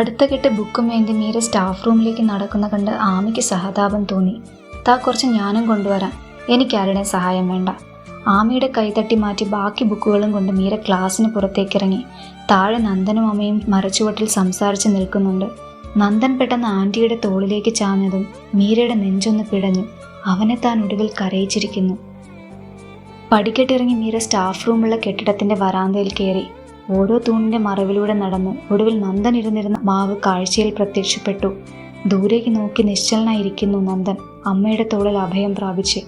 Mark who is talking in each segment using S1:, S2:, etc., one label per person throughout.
S1: അടുത്ത കെട്ട് ബുക്കും വേണ്ടി മീര സ്റ്റാഫ് റൂമിലേക്ക് നടക്കുന്ന കണ്ട് ആമിക്ക് സഹതാപം തോന്നി. താ കുറച്ച് ഞാനും കൊണ്ടുവരാം, എനിക്കാരുടെയും സഹായം വേണ്ട. ആമിയുടെ കൈതട്ടി മാറ്റി ബാക്കി ബുക്കുകളും കൊണ്ട് മീര ക്ലാസ്സിന് പുറത്തേക്കിറങ്ങി. താഴെ നന്ദനും അമ്മയും മരച്ചുവട്ടിൽ സംസാരിച്ച് നിൽക്കുന്നുണ്ട്. നന്ദൻ പെട്ടെന്ന് ആൻറ്റിയുടെ തോളിലേക്ക് ചാഞ്ഞതും മീരയുടെ നെഞ്ചൊന്ന് പിടഞ്ഞു. അവനെ താൻ ഒടുവിൽ കരയിച്ചിരിക്കുന്നു. പടിക്കെട്ടിറങ്ങി മീര സ്റ്റാഫ് റൂമുള്ള കെട്ടിടത്തിന്റെ വരാന്തയിൽ കയറി. ഓരോ തൂണിന്റെ മറവിലൂടെ നടന്ന് ഒടുവിൽ നന്ദൻ ഇരുന്നിരുന്ന മാവ് കാഴ്ചയിൽ പ്രത്യക്ഷപ്പെട്ടു. ദൂരേക്ക് നോക്കി നിശ്ചലനായിരിക്കുന്നു നന്ദൻ, അമ്മയുടെ തോളിൽ അഭയം പ്രാപിച്ച്.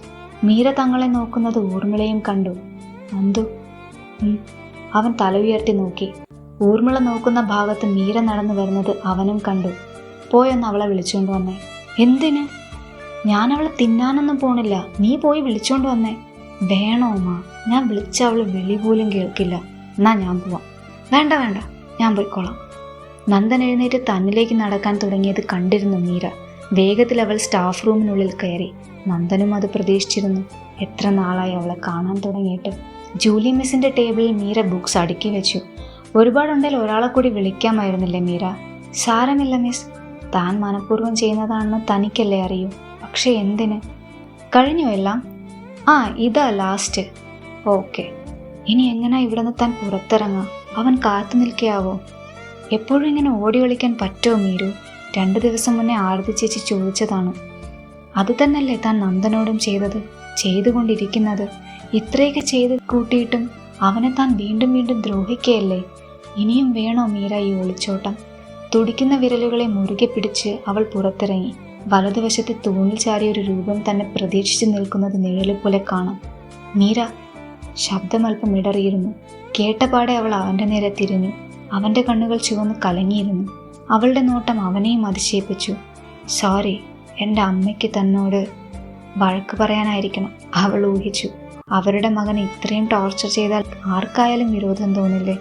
S1: മീര തങ്ങളെ നോക്കുന്നത് ഊർമിളയും കണ്ടു. നന്ദു. അവൻ തല ഉയർത്തി നോക്കി. ഊർമിള നോക്കുന്ന ഭാഗത്ത് മീര നടന്നു വരുന്നത് അവനും കണ്ടു. പോയൊന്ന് അവളെ വിളിച്ചുകൊണ്ട് വന്നേ. എന്തിന്? ഞാൻ അവളെ തിന്നാനൊന്നും പോണില്ല, നീ പോയി വിളിച്ചോണ്ട് വന്നേ. വേണോ അമ്മ? ഞാൻ വിളിച്ച അവള് വിളി പോലും കേൾക്കില്ല. എന്നാ ഞാൻ പോവാം. വേണ്ട വേണ്ട, ഞാൻ പോയിക്കോളാം. നന്ദൻ എഴുന്നേറ്റ് തന്നിലേക്ക് നടക്കാൻ തുടങ്ങിയത് കണ്ടിരുന്നു മീര. വേഗത്തിൽ അവൾ സ്റ്റാഫ് റൂമിനുള്ളിൽ കയറി. നന്ദനും അത് പ്രതീക്ഷിച്ചിരുന്നു. എത്ര നാളായി അവളെ കാണാൻ തുടങ്ങിയിട്ട്. ജൂലി മിസ്സിന്റെ ടേബിളിൽ മീര ബുക്സ് അടുക്കി വെച്ചു. ഒരുപാടുണ്ടെങ്കിൽ ഒരാളെ കൂടി വിളിക്കാമായിരുന്നില്ലേ മീര? സാരമില്ല മിസ്, താൻ മനഃപൂർവ്വം ചെയ്യുന്നതാണെന്ന് തനിക്കല്ലേ അറിയൂ. പക്ഷെ എന്തിന്? കഴിഞ്ഞു എല്ലാം? ആ, ഇതാ ലാസ്റ്റ്. ഓക്കെ, ഇനി എങ്ങനാ ഇവിടെ നിന്ന് താൻ പുറത്തിറങ്ങാം? അവൻ കാത്തു നിൽക്കുകയാവോ? എപ്പോഴും ഇങ്ങനെ ഓടി ഒളിക്കാൻ പറ്റുമോ മീരു? 2 ദിവസം മുന്നേ ആരതി ചേച്ചി ചോദിച്ചതാണ്. അത് തന്നെയല്ലേ താൻ നന്ദനോടും ചെയ്തത്, ചെയ്തുകൊണ്ടിരിക്കുന്നത്. ഇത്രയൊക്കെ ചെയ്ത് കൂട്ടിയിട്ടും അവനെ താൻ വീണ്ടും വീണ്ടും ദ്രോഹിക്കുകയല്ലേ? ഇനിയും വേണോ മീര ഈ ഒളിച്ചോട്ടം? തുടിക്കുന്ന വിരലുകളെ മുറുകെ പിടിച്ച് അവൾ പുറത്തിറങ്ങി. വലതുവശത്ത് തൂണിൽ ചാരിയ ഒരു രൂപം തന്നെ പ്രതീക്ഷിച്ചു നിൽക്കുന്നത് നിഴല് പോലെ കാണാം. മീര. ശബ്ദമല്പം ഇടറിയിരുന്നു. കേട്ടപാടെ അവൾ അവൻ്റെ നേരെ തിരിഞ്ഞു. അവൻ്റെ കണ്ണുകൾ ചുവന്ന് കലങ്ങിയിരുന്നു. അവളുടെ നോട്ടം അവനെയും അതിശയിപ്പിച്ചു. സോറി, എൻ്റെ അമ്മയ്ക്ക് തന്നോട് വഴക്ക് പറയാനായിരിക്കണം, അവൾ ഊഹിച്ചു. അവരുടെ മകനെ ഇത്രയും ടോർച്ചർ ചെയ്താൽ ആർക്കായാലും വിരോധം തോന്നില്ലേ?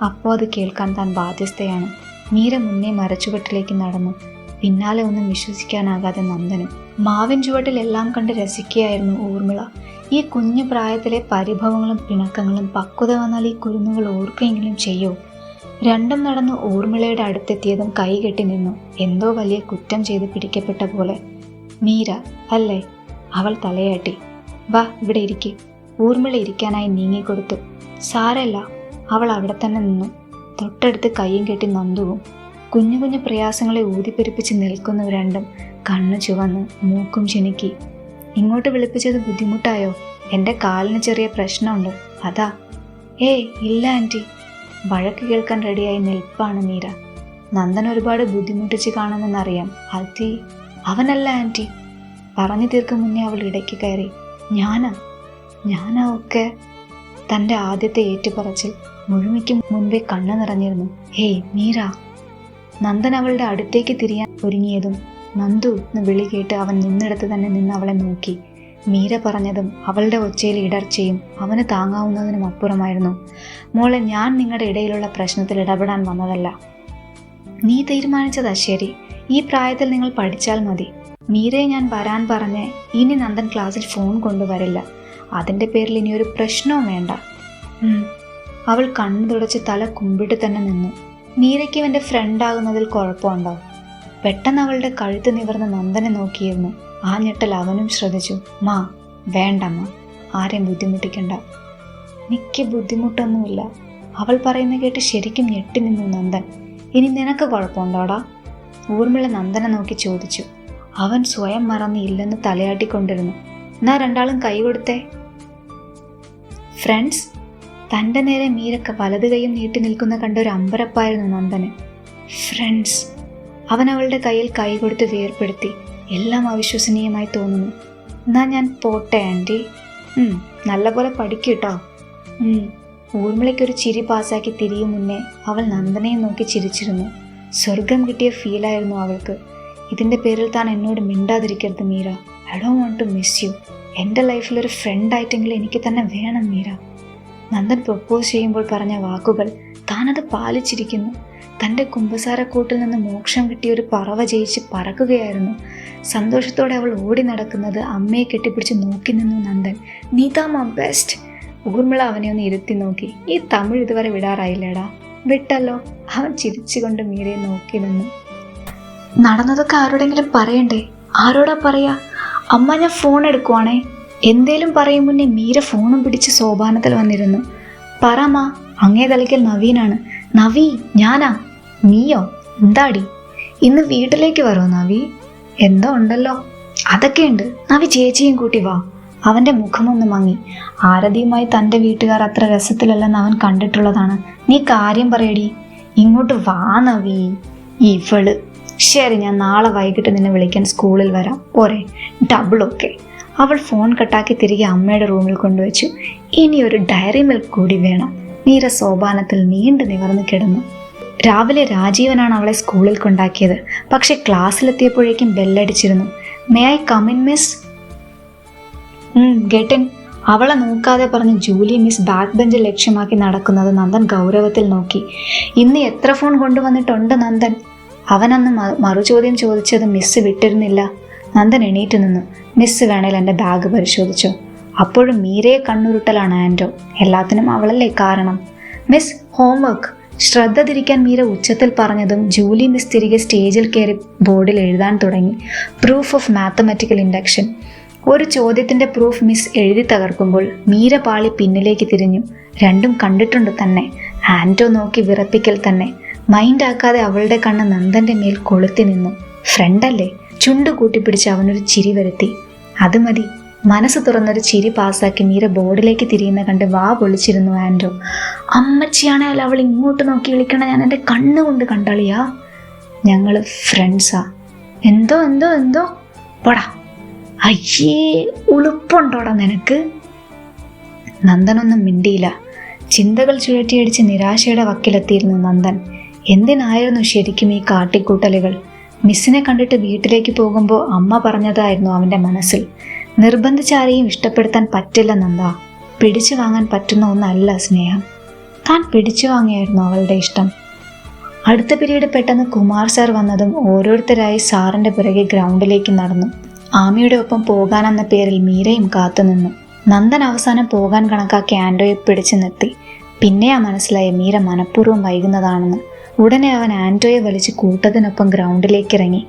S1: അപ്പോൾ അത് കേൾക്കാൻ താൻ ബാധ്യസ്ഥയാണ്. മീര മുന്നേ മരച്ചുവട്ടിലേക്ക് നടന്നു. പിന്നാലെ ഒന്നും വിശ്വസിക്കാനാകാതെ നന്ദനും. മാവിൻ ചുവട്ടിൽ എല്ലാം കണ്ട് രസിക്കുകയായിരുന്നു ഊർമിള. ഈ കുഞ്ഞു പ്രായത്തിലെ പരിഭവങ്ങളും പിണക്കങ്ങളും പക്വത വന്നാൽ ഈ കുരുന്നുകൾ ഓർക്കെങ്കിലും ചെയ്യൂ. രണ്ടും നടന്ന് ഊർമിളയുടെ അടുത്തെത്തിയതും കൈകെട്ടി നിന്നു. എന്തോ വലിയ കുറ്റം ചെയ്ത് പിടിക്കപ്പെട്ട പോലെ. മീര അല്ലേ? അവൾ തലയാട്ടി. വാ, ഇവിടെ ഇരിക്ക്. ഊർമിള ഇരിക്കാനായി നീങ്ങിക്കൊടുത്തു. സാരല്ല, അവൾ അവിടെ തന്നെ നിന്നു. തൊട്ടടുത്ത് കൈയും കെട്ടി നന്ദുവും. കുഞ്ഞു കുഞ്ഞു പ്രയാസങ്ങളെ ഊതിപ്പെരിപ്പിച്ച് നിൽക്കുന്നു രണ്ടും. കണ്ണു ചുവന്ന്, മൂക്കും ചിനുക്കി. ഇങ്ങോട്ട് വിളിപ്പിച്ചത് ബുദ്ധിമുട്ടായോ? എൻ്റെ കാലിന് ചെറിയ പ്രശ്നമുണ്ട്, അതാ. ഏയ് ഇല്ല ആൻറ്റി. വഴക്ക് കേൾക്കാൻ റെഡിയായി നിൽപ്പാണ് മീര. നന്ദൻ ഒരുപാട് ബുദ്ധിമുട്ടിച്ച് കാണുമെന്നറിയാം. അതി അവനല്ല ആൻറ്റി. പറഞ്ഞു തീർക്കും മുന്നേ അവൾ ഇടയ്ക്ക് കയറി. ഞാനാ ഒക്കെ. തൻ്റെ ആദ്യത്തെ ഏറ്റുപറച്ചിൽ. മുഴുമിക്കും മുൻപേ കണ്ണു നിറഞ്ഞിരുന്നു. ഹേയ് മീര. നന്ദൻ അവളുടെ അടുത്തേക്ക് തിരിയാൻ ഒരുങ്ങിയതും നന്ദു എന്ന് വിളി കേട്ട് അവൻ നിന്നിടത്ത് തന്നെ നിന്ന് അവളെ നോക്കി. മീര പറഞ്ഞതും അവളുടെ ഒച്ചയിൽ ഇടർച്ചയും അവന് താങ്ങാവുന്നതിനും അപ്പുറമായിരുന്നു. മോളെ, ഞാൻ നിങ്ങളുടെ ഇടയിലുള്ള പ്രശ്നത്തിൽ ഇടപെടാൻ വന്നതല്ല. നീ തീരുമാനിച്ചതാ ശരി. ഈ പ്രായത്തിൽ നിങ്ങൾ പഠിച്ചാൽ മതി. മീരയെ ഞാൻ വരാൻ പറഞ്ഞ് ഇനി നന്ദൻ ക്ലാസ്സിൽ ഫോൺ കൊണ്ടുവരില്ല. അതിൻ്റെ പേരിൽ ഇനി ഒരു പ്രശ്നവും വേണ്ട. അവൾ കണ്ണു തുടച്ച് തല കുമ്പിട്ട് തന്നെ നിന്നു. മീരയ്ക്ക് അവൻ്റെ ഫ്രണ്ടാകുന്നതിൽ കുഴപ്പമുണ്ടോ? പെട്ടെന്ന് അവളുടെ കഴുത്ത് നിവർന്ന് നന്ദനെ നോക്കിയിരുന്നു. ആ ഞെട്ടൽ അവനും ശ്രദ്ധിച്ചു. മാ വേണ്ടമ്മ, ആരെയും ബുദ്ധിമുട്ടിക്കണ്ട. എനിക്ക് ബുദ്ധിമുട്ടൊന്നുമില്ല. അവൾ പറയുന്ന കേട്ട് ശരിക്കും ഞെട്ടി നിന്നു നന്ദൻ. ഇനി നിനക്ക് കുഴപ്പമുണ്ടോടാ? ഊർമിള നന്ദനെ നോക്കി ചോദിച്ചു. അവൻ സ്വയം മറന്നില്ലെന്ന് തലയാട്ടിക്കൊണ്ടിരുന്നു. എന്നാ രണ്ടാളും കൈ കൊടുത്തേ. ഫ്രണ്ട്സ്. തൻ്റെ നേരെ മീരക്ക വലത് കൈയും നീട്ടി നിൽക്കുന്ന കണ്ട ഒരു അമ്പരപ്പായിരുന്നു നന്ദന്. ഫ്രണ്ട്സ്. അവൻ അവളുടെ കയ്യിൽ കൈ കൊടുത്ത് വേർപ്പെടുത്തി. എല്ലാം അവിശ്വസനീയമായി തോന്നുന്നു. എന്നാ ഞാൻ പോട്ടെ ആൻറ്റി. നല്ലപോലെ പഠിക്കൂട്ടോ. ഊർമിളയ്ക്കൊരു ചിരി പാസാക്കി തിരിയും മുന്നേ അവൾ നന്ദനെ നോക്കി ചിരിച്ചിരുന്നു. സ്വർഗം കിട്ടിയ ഫീലായിരുന്നു അവൾക്ക്. ഇതിൻ്റെ പേരിൽ താൻ എന്നോട് മിണ്ടാതിരിക്കരുത് Meera. I don't want to miss you. എൻ്റെ ലൈഫിലൊരു ഫ്രണ്ടായിട്ടെങ്കിലും എനിക്ക് തന്നെ വേണം മീര. നന്ദൻ പ്രൊപ്പോസ് ചെയ്യുമ്പോൾ പറഞ്ഞ വാക്കുകൾ താനത് പാലിച്ചിരിക്കുന്നു. തൻ്റെ കുമ്പസാരക്കൂട്ടിൽ നിന്ന് മോക്ഷം കിട്ടിയ ഒരു പറവ ജയിച്ച് പറക്കുകയായിരുന്നു. സന്തോഷത്തോടെ അവൾ ഓടി നടക്കുന്നത് അമ്മയെ കെട്ടിപ്പിടിച്ച് നോക്കി നിന്നു നന്ദൻ. നീ താ മൈ ബെസ്റ്റ്. ഊർമിള അവനെ ഒന്ന് ഇരുത്തി നോക്കി. ഈ തമിഴ് ഇതുവരെ വിടാറായില്ലേടാ? വിട്ടല്ലോ. അവൻ ചിരിച്ചുകൊണ്ട് മീരയെ നോക്കി നിന്നു. നടന്നതൊക്കെ ആരോടെങ്കിലും പറയണ്ടേ? ആരോടാ പറയാ? അമ്മ, ഞാൻ ഫോൺ എടുക്കുവാണേ. എന്തേലും പറയും മുന്നേ മീര ഫോണും പിടിച്ച് സോപാനത്തിൽ വന്നിരുന്നു. പറമ്മ. അങ്ങേ തലയ്ക്കൽ നവീനാണ്. നവി, ഞാനാ. നീയോ? എന്താടി ഇന്ന് വീട്ടിലേക്ക് വരുമോ നവി? എന്തോ ഉണ്ടല്ലോ. അതൊക്കെയുണ്ട്. നവി ചേച്ചിയും കൂട്ടി വാ. അവന്റെ മുഖമൊന്ന് മങ്ങി. ആരതിയുമായി തൻ്റെ വീട്ടുകാർ അത്ര രസത്തിലല്ലെന്ന് അവൻ കണ്ടിട്ടുള്ളതാണ്. നീ കാര്യം പറയടി. ഇങ്ങോട്ട് വാ നവി. ഇവള്. ശരി, ഞാൻ നാളെ വൈകിട്ട് നിന്നെ വിളിക്കാൻ സ്കൂളിൽ വരാം. പോരെ? ഡബിളൊക്കെ. അവൾ ഫോൺ കട്ടാക്കി തിരികെ അമ്മയുടെ റൂമിൽ കൊണ്ടുവച്ചു. ഇനി ഒരു ഡയറി മിൽക്ക് കൂടി വേണം. മീര സോപാനത്തിൽ നീണ്ടു നിവർന്നു കിടന്നു. രാവിലെ രാജീവനാണ് അവളെ സ്കൂളിൽ കൊണ്ടാക്കിയത്. പക്ഷെ ക്ലാസ്സിലെത്തിയപ്പോഴേക്കും ബെല്ലടിച്ചിരുന്നു. May I come in miss? Get in. അവളെ നോക്കാതെ പറഞ്ഞ് ജൂലി മിസ് ബാക്ക് ബെഞ്ച് ലക്ഷ്യമാക്കി നടക്കുന്നത് നന്ദൻ ഗൗരവത്തിൽ നോക്കി. ഇന്ന് എത്ര ഫോൺ കൊണ്ടുവന്നിട്ടുണ്ട് നന്ദൻ? അവനന്ന് മറുചോദ്യം ചോദിച്ചത് മിസ് വിട്ടിരുന്നില്ല. നന്ദൻ എണീറ്റ് നിന്നു. മിസ് വേണേൽ എൻ്റെ ബാഗ് പരിശോധിച്ചോ? അപ്പോഴും മീരയെ കണ്ണുരുട്ടലാണ് ആൻഡോ. എല്ലാത്തിനും അവളല്ലേ കാരണം. Miss, homework. ശ്രദ്ധ തിരിക്കാൻ മീര ഉച്ചത്തിൽ പറഞ്ഞതും ജൂലി മിസ് തിരികെ സ്റ്റേജിൽ കയറി ബോർഡിൽ എഴുതാൻ തുടങ്ങി. Proof of mathematical induction. ഒരു ചോദ്യത്തിൻ്റെ പ്രൂഫ് മിസ് എഴുതി തകർക്കുമ്പോൾ മീര പാളി പിന്നിലേക്ക് തിരിഞ്ഞു. രണ്ടും കണ്ടിട്ടുണ്ട് തന്നെ. ആൻഡോ നോക്കി വിറപ്പിക്കൽ തന്നെ. മൈൻഡ് ആക്കാതെ അവളുടെ കണ്ണ് നന്ദൻ്റെ മേൽ കൊളുത്തി നിന്നു. ഫ്രണ്ടല്ലേ? ചുണ്ടു കൂട്ടിപ്പിടിച്ച് അവനൊരു ചിരി വരുത്തി. അത് മതി. മനസ്സ് തുറന്നൊരു ചിരി പാസ്സാക്കി മീര ബോർഡിലേക്ക് തിരിയുന്ന കണ്ട് വാ പൊളിച്ചിരുന്നു ആൻഡോ. അമ്മച്ചിയാണേൽ അവൾ ഇങ്ങോട്ട് നോക്കി വിളിക്കണ ഞാൻ എൻ്റെ കണ്ണുകൊണ്ട് കണ്ടളിയാ. ഞങ്ങൾ ഫ്രണ്ട്സാ. എന്തോ എന്തോ എന്തോ പോടാ. അയ്യേ, ഉളുപ്പുണ്ടോടാ നിനക്ക്? നന്ദനൊന്നും മിണ്ടിയില്ല. ചിന്തകൾ ചുഴറ്റിയടിച്ച് നിരാശയുടെ വക്കിലെത്തിയിരുന്നു നന്ദൻ. എന്തിനായിരുന്നു ശരിക്കും ഈ കാട്ടിക്കൂട്ടലുകൾ? മിസ്സിനെ കണ്ടിട്ട് വീട്ടിലേക്ക് പോകുമ്പോൾ അമ്മ പറഞ്ഞതായിരുന്നു അവൻ്റെ മനസ്സിൽ. നിർബന്ധിച്ചാരെയും ഇഷ്ടപ്പെടുത്താൻ പറ്റില്ല നന്ദ. പിടിച്ചു വാങ്ങാൻ പറ്റുന്ന ഒന്നല്ല സ്നേഹം. താൻ പിടിച്ചു വാങ്ങിയായിരുന്നു അവളുടെ ഇഷ്ടം. അടുത്ത പിരീഡ് പെട്ടെന്ന് കുമാർ സാർ വന്നതും ഓരോരുത്തരായി സാറിൻ്റെ പിറകെ ഗ്രൗണ്ടിലേക്ക് നടന്നു. ആമിയുടെ ഒപ്പം പോകാനെന്ന പേരിൽ മീരയും കാത്തുനിന്നു. നന്ദൻ അവസാനം പോകാൻ കണക്കാക്കി ആൻഡോയെ പിടിച്ചു നിർത്തി. പിന്നെയാ മനസ്സിലായ മീര മനഃപൂർവ്വം വൈകുന്നതാണെന്ന്. ഉടനെ അവൻ ആൻഡോയെ വലിച്ച് കൂട്ടത്തിനൊപ്പം ഗ്രൗണ്ടിലേക്ക് ഇറങ്ങി.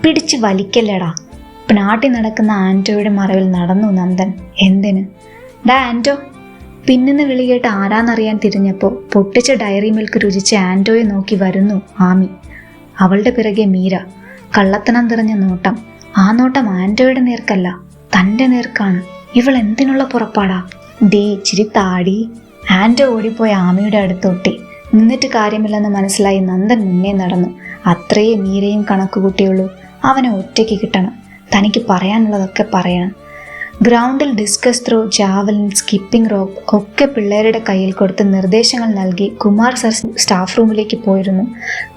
S1: പിടിച്ച് വലിക്കല്ലേടാ. നാട്ടി നടക്കുന്ന ആൻഡോയുടെ മറവിൽ നടന്നു നന്ദൻ. എന്തിന്? ഡാ ആൻഡോ. പിന്നിന്ന് വിളി കേട്ട് ആരാന്നറിയാൻ തിരിഞ്ഞപ്പോൾ പൊട്ടിച്ച ഡയറി മിൽക്ക് രുചിച്ച് ആൻഡോയെ നോക്കി വരുന്നു ആമി. അവളുടെ പിറകെ മീര. കള്ളത്തനം നിറഞ്ഞ നോട്ടം. ആ നോട്ടം ആൻഡോയുടെ നേർക്കല്ല, തൻ്റെ നേർക്കാണ്. ഇവൾ എന്തിനുള്ള പുറപ്പാടാ? ഡീ, ഇച്ചിരി താടി. ആൻഡോ ഓടിപ്പോയി ആമിയുടെ അടുത്തൊട്ടി. നിന്നിട്ട് കാര്യമില്ലെന്ന് മനസ്സിലായി നന്ദൻ മുന്നേ നടന്നു. അത്രയേ മീരയും കണക്കുകൂട്ടിയുള്ളൂ. അവനെ ഒറ്റയ്ക്ക് കിട്ടണം. തനിക്ക് പറയാനുള്ളതൊക്കെ പറയണം. ഗ്രൗണ്ടിൽ discus throw, javelin, skipping rope ഒക്കെ പിള്ളേരുടെ കയ്യിൽ കൊടുത്ത് നിർദ്ദേശങ്ങൾ നൽകി കുമാർ സർ സ്റ്റാഫ് റൂമിലേക്ക് പോയിരുന്നു.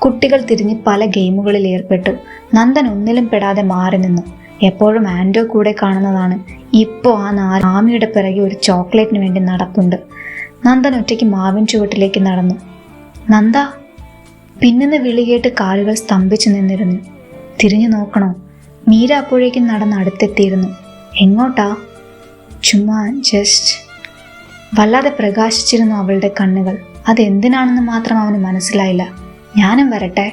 S1: കുട്ടികൾ തിരിഞ്ഞ് പല ഗെയിമുകളിൽ ഏർപ്പെട്ടു. നന്ദൻ ഒന്നിലും പെടാതെ മാറി നിന്നു. എപ്പോഴും ആൻഡോ കൂടെ കാണുന്നതാണ്. ഇപ്പോൾ ആമിയുടെ പിറകെ ഒരു ചോക്ലേറ്റിന് വേണ്ടി നടപ്പുണ്ട്. നന്ദൻ ഒറ്റയ്ക്ക് മാവിൻ ചുവട്ടിലേക്ക് നടന്നു. നന്ദ. പിന്നിന്ന് വിളി കേട്ട് കാലുകൾ സ്തംഭിച്ചു നിന്നിരുന്നു. തിരിഞ്ഞു നോക്കണോ? മീര അപ്പോഴേക്കും നടന്ന് അടുത്തെത്തിയിരുന്നു. എങ്ങോട്ടാ? ചുമ്മാ ജസ്റ്റ്. വല്ലാതെ പ്രകാശിച്ചിരുന്നു അവളുടെ കണ്ണുകൾ. അതെന്തിനാണെന്ന് മാത്രം അവന് മനസ്സിലായില്ല. ഞാനും വരട്ടെ?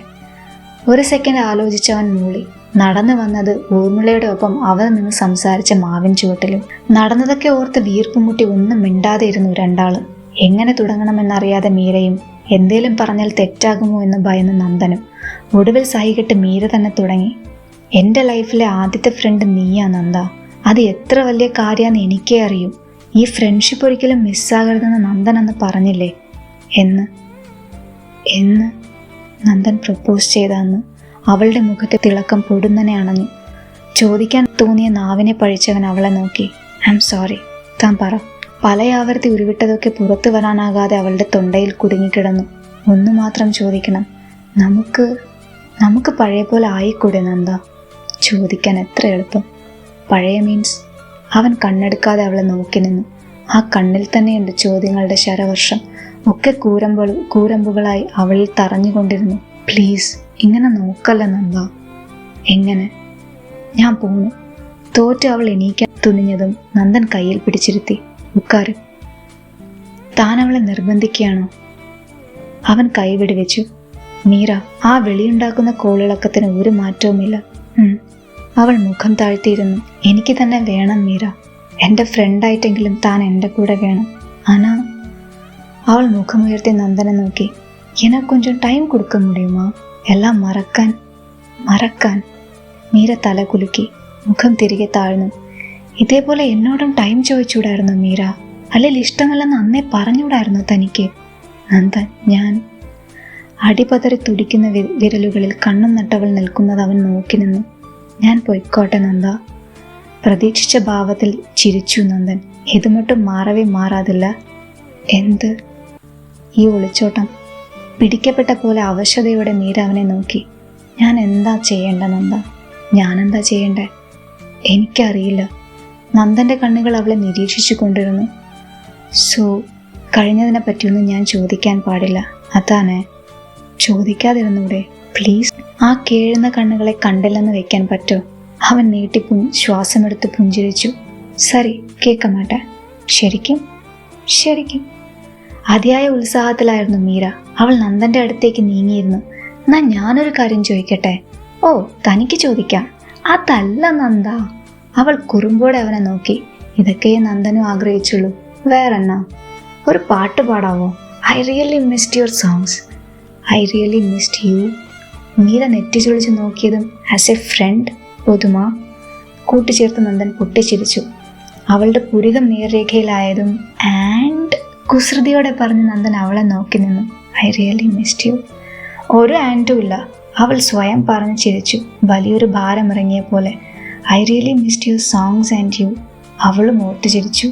S1: ഒരു സെക്കൻഡ് ആലോചിച്ചവൻ മൂളി. നടന്നു വന്നത് ഊർമിളയുടെ ഒപ്പം അവർ നിന്ന് സംസാരിച്ച മാവിൻ ചുവട്ടിലും. നടന്നതൊക്കെ ഓർത്ത് വീർപ്പുമുട്ടി ഒന്നും മിണ്ടാതെ ഇരുന്നു രണ്ടാളും. എങ്ങനെ തുടങ്ങണമെന്നറിയാതെ മീരയും. എന്തേലും പറഞ്ഞാൽ തെറ്റാകുമോ എന്ന് ഭയന്ന് നന്ദനും. ഒടുവിൽ സഹികെട്ട് മീര തന്നെ തുടങ്ങി. എൻ്റെ ലൈഫിലെ ആദ്യത്തെ ഫ്രണ്ട് നീയാ നന്ദ. അത് എത്ര വലിയ കാര്യമാണെന്ന് എനിക്കേ അറിയൂ. ഈ ഫ്രണ്ട്ഷിപ്പ് ഒരിക്കലും മിസ്സാകരുതെന്ന് നന്ദൻ അന്ന് പറഞ്ഞില്ലേ? എന്ന് നന്ദൻ പ്രപ്പോസ് ചെയ്ത അന്ന് അവളുടെ മുഖത്തെ തിളക്കം പൊടുന്നനെ അണഞ്ഞു. ചോദിക്കാൻ തോന്നിയ നാവിനെ പഴിച്ചവൻ അവളെ നോക്കി. I am sorry. താൻ പറ. പല ആവർത്തി ഉരുവിട്ടതൊക്കെ പുറത്തു വരാനാകാതെ അവളുടെ തൊണ്ടയിൽ കുടുങ്ങിക്കിടന്നു. ഒന്നു മാത്രം ചോദിക്കണം. നമുക്ക് പഴയ പോലെ ആയിക്കൂടെ നന്ദ? ചോദിക്കാൻ എത്ര എളുപ്പം. പഴയ മീൻസ്? അവൻ കണ്ണെടുക്കാതെ അവളെ നോക്കി നിന്നു. ആ കണ്ണിൽ തന്നെയുണ്ട് ചോദ്യങ്ങളുടെ ശരവർഷം. ഒക്കെ കൂരമ്പുകളായി അവളിൽ തറഞ്ഞുകൊണ്ടിരുന്നു. പ്ലീസ്, ഇങ്ങനെ നോക്കല്ല നന്ദ. എങ്ങനെ? ഞാൻ പോന്നു. തോറ്റ് അവൾ എണീക്കാൻ തുനിഞ്ഞതും നന്ദൻ കയ്യിൽ പിടിച്ചിരുത്തി. ഉക്കാര്. താൻ അവളെ നിർബന്ധിക്കുകയാണോ? അവൻ കൈവിടി വെച്ചു. മീര, ആ വിളിയുണ്ടാക്കുന്ന കോളിളക്കത്തിന് ഒരു മാറ്റവുമില്ല. അവൾ മുഖം താഴ്ത്തിയിരുന്നു. എനിക്ക് തന്നെ വേണം മീര. എൻ്റെ ഫ്രണ്ടായിട്ടെങ്കിലും താൻ എൻ്റെ കൂടെ വേണം. ആനാ. അവൾ മുഖമുയർത്തി നന്ദനെ നോക്കി. എനിക്ക് കൊഞ്ചം ടൈം കൊടുക്ക മുടിയുമാ? എല്ലാം മറക്കാൻ. മീര തല കുലുക്കി. മുഖം തിരികെ താഴ്ന്നു. ഇതേപോലെ എന്നോടും ടൈം ചോദിച്ചൂടായിരുന്നു മീര? അല്ലെങ്കിൽ ഇഷ്ടമല്ലെന്ന് അന്നേ പറഞ്ഞൂടായിരുന്നു തനിക്ക്? നന്ദൻ, ഞാൻ. അടിപതറി തുടിക്കുന്ന വിരലുകളിൽ കണ്ണും നട്ടവൾ നിൽക്കുന്നത് അവൻ നോക്കി നിന്നു. ഞാൻ പൊയ്ക്കോട്ടെ നന്ദ. പ്രതീക്ഷിച്ച ഭാവത്തിൽ ചിരിച്ചു നന്ദൻ. ഇതുമട്ടും മാറാതില്ല. എന്ത്? ഈ ഒളിച്ചോട്ടം. പിടിക്കപ്പെട്ട പോലെ അവശതയോടെ മീര അവനെ നോക്കി. ഞാൻ എന്താ ചെയ്യേണ്ട നന്ദ? ഞാനെന്താ ചെയ്യണ്ടേ? എനിക്കറിയില്ല. നന്ദൻ്റെ കണ്ണുകൾ അവളെ നിരീക്ഷിച്ചു കൊണ്ടിരുന്നു. സോ, കഴിഞ്ഞതിനെ പറ്റിയൊന്നും ഞാൻ ചോദിക്കാൻ പാടില്ല, അതാണേ? ചോദിക്കാതിരുന്നൂടെ പ്ലീസ്? ആ കേഴുന്ന കണ്ണുകളെ കണ്ടില്ലെന്ന് വെക്കാൻ പറ്റോ? അവൻ നീട്ടി ശ്വാസമെടുത്ത് പുഞ്ചിരിച്ചു. സരി, കേൾക്ക മാട്ടെ. ശരിക്കും. അതിയായ ഉത്സാഹത്തിലായിരുന്നു മീര. അവൾ നന്ദൻ്റെ അടുത്തേക്ക് നീങ്ങിയിരുന്നു. എന്നാ ഞാനൊരു കാര്യം ചോദിക്കട്ടെ? ഓ, തനിക്ക് ചോദിക്കാം. അതല്ല നന്ദ. അവൾ കുറുമ്പോടെ അവനെ നോക്കി. ഇതൊക്കെയേ നന്ദനും ആഗ്രഹിച്ചുള്ളൂ. വേറെന്നാ? ഒരു പാട്ട് പാടാവോ? I really missed your songs. I really missed you. Meera നെറ്റി ചൊളിച്ച് നോക്കിയതും ആസ് എ ഫ്രണ്ട് പൊതുമാ കൂട്ടിച്ചേർത്ത് നന്ദൻ പൊട്ടിച്ചിരിച്ചു. അവളുടെ പുരികം നേർരേഖയിലായതും ആൻഡ് കുസൃതിയോടെ പറഞ്ഞ് നന്ദൻ അവളെ നോക്കി നിന്നു. I really missed U. ഒരു ആൻഡും ഇല്ല. അവൾ സ്വയം പറഞ്ഞ് ചിരിച്ചു, വലിയൊരു ഭാരമിറങ്ങിയ പോലെ. I really missed your songs and you. അവളും ഓർത്തു ചിരിച്ചു.